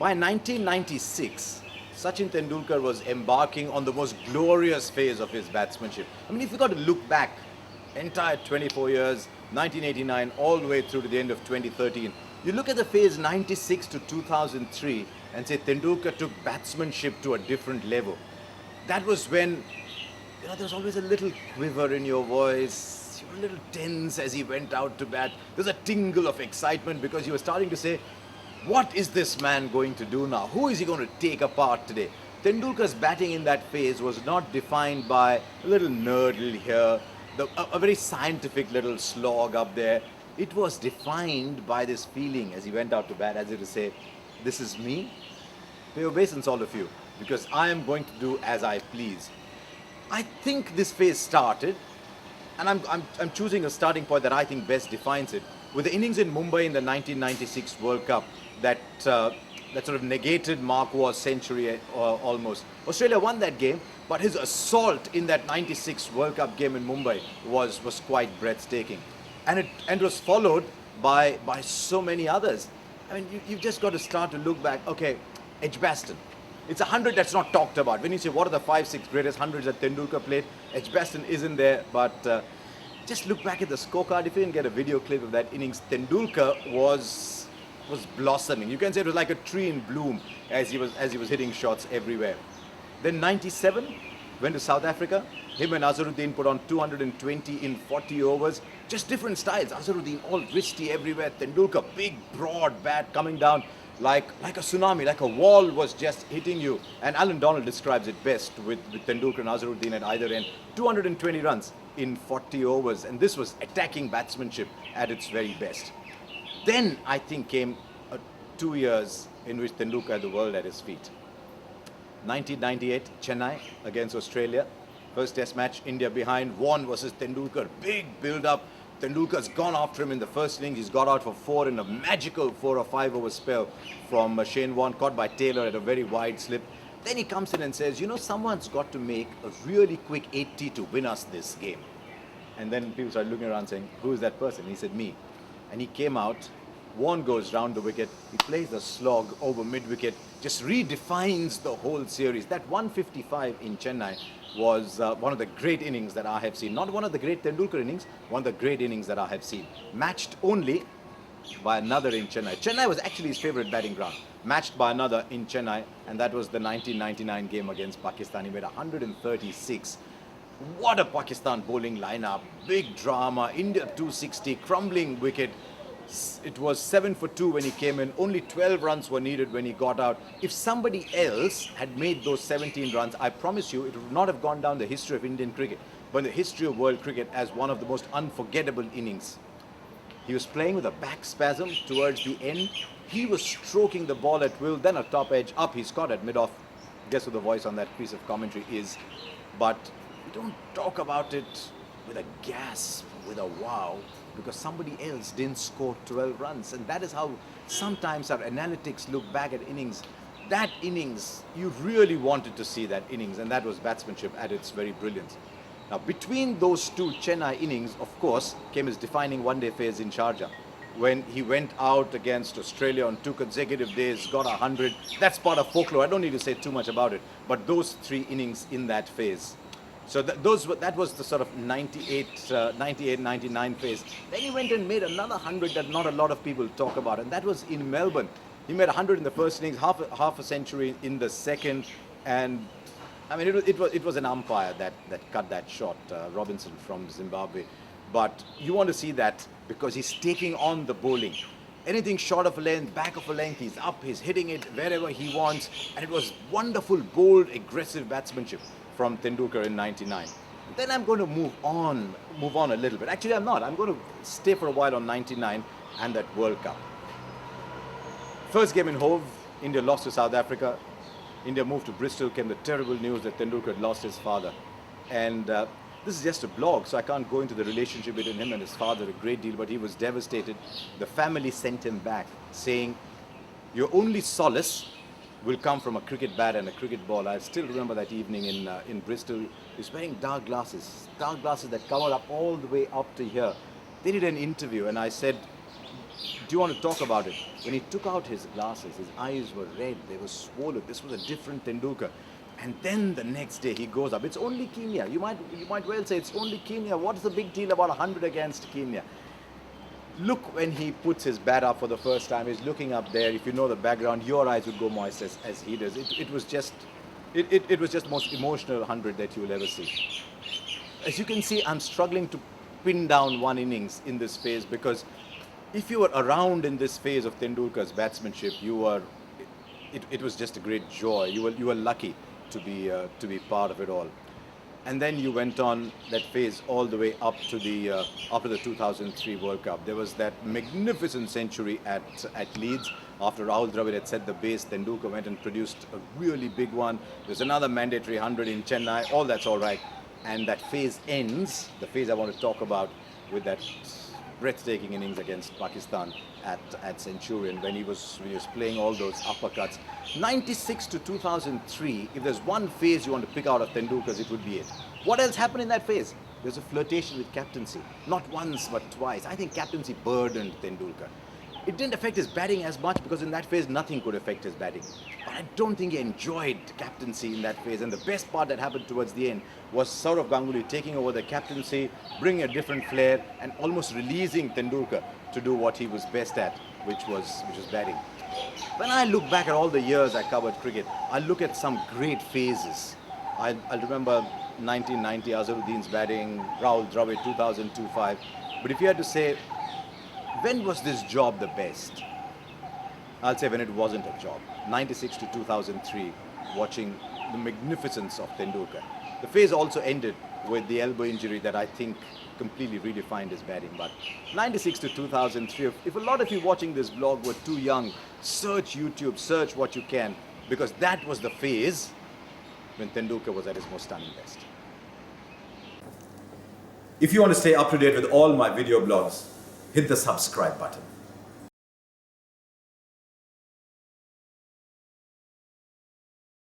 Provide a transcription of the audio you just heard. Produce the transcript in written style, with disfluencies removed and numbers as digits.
By 1996, Sachin Tendulkar was embarking on the most glorious phase of his batsmanship. I mean, if you got to look back, entire 24 years, 1989, all the way through to the end of 2013, you look at the phase 96 to 2003 and say Tendulkar took batsmanship to a different level. That was when there was always a little quiver in your voice. You were a little tense as he went out to bat. There's a tingle of excitement because you were starting to say, what is this man going to do now? Who is he going to take apart today? Tendulkar's batting in that phase was not defined by a little nurdle here, a very scientific little slog up there. It was defined by this feeling as he went out to bat, as if to say, this is me. Pay obeisance, all of you, because I am going to do as I please. I think this phase started, and I'm choosing a starting point that I think best defines it, with the innings in Mumbai in the 1996 World Cup that sort of negated Mark Waugh's century almost. Australia won that game, but his assault in that 96 World Cup game in Mumbai was quite breathtaking. And it was followed by so many others. I mean, you've just got to start to look back. Okay, Edgbaston. It's 100 that's not talked about. When you say what are the 5-6 greatest hundreds that Tendulkar played, Edgbaston isn't there, but just look back at the scorecard. If you can get a video clip of that innings, Tendulkar was blossoming. You can say it was like a tree in bloom as he was hitting shots everywhere. Then 97, went to South Africa. Him and Azharuddin put on 220 in 40 overs. Just different styles. Azharuddin all wristy everywhere. Tendulkar, big, broad bat coming down like a tsunami, like a wall was just hitting you. And Alan Donald describes it best with Tendulkar and Azharuddin at either end. 220 runs in 40 overs. And this was attacking batsmanship at its very best. Then I think came 2 years in which Tendulkar had the world at his feet. 1998, Chennai against Australia. First test match, India behind, Vaughan versus Tendulkar. Big build-up. Tendulkar's gone after him in the first innings. He's got out for 4 in a magical 4 or 5 over spell from Shane Warne, caught by Taylor at a very wide slip. Then he comes in and says, someone's got to make a really quick 80 to win us this game. And then people started looking around saying, who is that person? He said, me. And he came out. Warne goes round the wicket. He plays the slog over mid-wicket, just redefines the whole series. That 155 in Chennai was one of the great innings that I have seen. Not one of the great Tendulkar innings, one of the great innings that I have seen. Matched only by another in Chennai. Chennai was actually his favourite batting ground. Matched by another in Chennai, and that was the 1999 game against Pakistan. He made 136. What a Pakistan bowling lineup. Big drama. India 260, crumbling wicket. It was 7 for 2 when he came in. Only 12 runs were needed when he got out. If somebody else had made those 17 runs, I promise you, it would not have gone down the history of Indian cricket, but in the history of world cricket as one of the most unforgettable innings. He was playing with a back spasm towards the end. He was stroking the ball at will, then a top edge up. He's caught at mid-off. Guess who the voice on that piece of commentary is. But we don't talk about it with a gasp, with a wow, because somebody else didn't score 12 runs. And that is how sometimes our analytics look back at innings. That innings, you really wanted to see that innings, and that was batsmanship at its very brilliance. Now, between those two Chennai innings, of course, came his defining one-day phase in Sharjah, when he went out against Australia on 2 consecutive days, got 100. That's part of folklore. I don't need to say too much about it. But those 3 innings in that phase. So that was the sort of 98-99 phase. Then he went and made another 100 that not a lot of people talk about, and that was in Melbourne. He made 100 in the first innings, half a century in the second, and I mean it was an umpire that cut that shot, Robinson from Zimbabwe. But you want to see that because he's taking on the bowling. Anything short of a length, back of a length, he's up, he's hitting it wherever he wants, and it was wonderful, bold, aggressive batsmanship from Tendulkar in 99. Then I'm going to move on a little bit. Actually, I'm not. I'm going to stay for a while on 99 and that World Cup. First game in Hove, India lost to South Africa. India moved to Bristol, came the terrible news that Tendulkar had lost his father. And this is just a blog, so I can't go into the relationship between him and his father a great deal, but he was devastated. The family sent him back, saying, your only solace will come from a cricket bat and a cricket ball. I still remember that evening in Bristol. He's wearing dark glasses that covered up all the way up to here. They did an interview, and I said, do you want to talk about it? When he took out his glasses, his eyes were red, they were swollen. This was a different Tendulkar. And then the next day he goes up. It's only Kenya. You might well say it's only Kenya. What's the big deal about 100 against Kenya? Look, when he puts his bat up for the first time, he's looking up there. If you know the background, your eyes would go moist as he does. It was just the most emotional 100 that you will ever see. As you can see, I'm struggling to pin down one innings in this phase, because if you were around in this phase of Tendulkar's batsmanship, it was just a great joy. You were lucky to be part of it all. And then you went on that phase all the way up to the after the 2003 World Cup. There was that magnificent century at Leeds. After Rahul Dravid had set the base, Tendulkar went and produced a really big one. There's another mandatory 100 in Chennai. All that's all right. And that phase ends, the phase I want to talk about, with that breathtaking innings against Pakistan at Centurion, when he was playing all those uppercuts. 96 to 2003, if there's one phase you want to pick out of Tendulkar's, it would be it. What else happened in that phase? There's a flirtation with captaincy. Not once, but twice. I think captaincy burdened Tendulkar. It didn't affect his batting as much, because in that phase nothing could affect his batting. But I don't think he enjoyed captaincy in that phase. And the best part that happened towards the end was Sourav Ganguly taking over the captaincy, bringing a different flair, and almost releasing Tendulkar to do what he was best at, which was batting. When I look back at all the years I covered cricket, I look at some great phases. I remember 1990, Azharuddin's batting, Rahul Dravid, 2002-05. But if you had to say, when was this job the best? I'll say when it wasn't a job. 96 to 2003, watching the magnificence of Tendulkar. The phase also ended with the elbow injury that I think completely redefined his batting. But 96 to 2003, if a lot of you watching this blog were too young, search YouTube, search what you can, because that was the phase when Tendulkar was at his most stunning best. If you want to stay up to date with all my video blogs, hit the subscribe button.